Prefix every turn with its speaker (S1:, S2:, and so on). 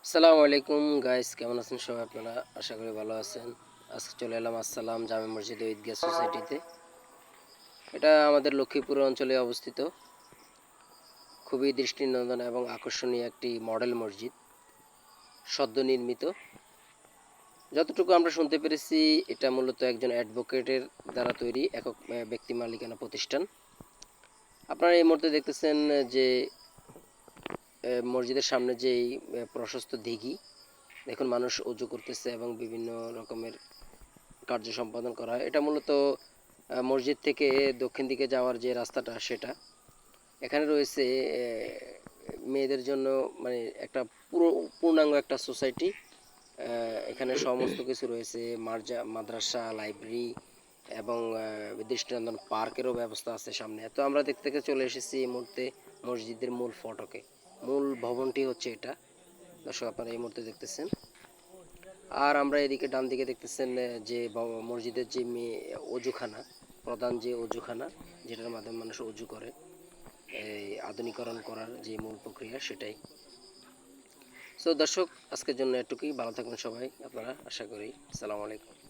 S1: আসসালামু আলাইকুম গাইস, কেমন আছেন সবাই? আপনারা আশা করি ভালো আছেন। আজকে চলে এলাম আসসালাম জামে মসজিদ ও ঈদগাহ সোসাইটিতে। এটা আমাদের লক্ষ্মীপুর অঞ্চলে অবস্থিত। খুবই দৃষ্টিনন্দন এবং আকর্ষণীয় একটি মডেল মসজিদ, সদ্য নির্মিত। যতটুকু আমরা শুনতে পেরেছি, এটা মূলত একজন অ্যাডভোকেটের দ্বারা তৈরি একক ব্যক্তি মালিকানা প্রতিষ্ঠান। আপনারা এই মুহূর্তে দেখতেছেন যে মসজিদের সামনে যেই প্রশস্ত দিঘি, দেখুন মানুষ অজু করতেছে এবং বিভিন্ন রকমের কার্য সম্পাদন করা হয়। এটা মূলত মসজিদ থেকে দক্ষিণ দিকে যাওয়ার যে রাস্তাটা, সেটা এখানে রয়েছে মেয়েদের জন্য, মানে একটা পুরো পূর্ণাঙ্গ একটা সোসাইটি। এখানে সমস্ত কিছু রয়েছে, মাদ্রাসা, লাইব্রেরি এবং দৃষ্টিনন্দন পার্কেরও ব্যবস্থা আছে সামনে। তো আমরা দেখতে থেকে চলে এসেছি এই মুহূর্তে মসজিদের মূল ফটকে। মূল ভবনটি হচ্ছে এটা, দর্শক আপনারা এই মুহূর্তে দেখতেছেন। আর আমরা এদিকে ডান দিকে দেখতেছেন যে মসজিদের যে অজুখানা, প্রধান যে অজুখানা, যেটার মাধ্যমে মানুষ অজু করে, এই আধুনিকরণ করার যে মূল প্রক্রিয়া, সেটাই। সো দর্শক, আজকের জন্য এটুকুই। ভালো থাকবেন সবাই আপনারা, আশা করি। আসসালামু আলাইকুম।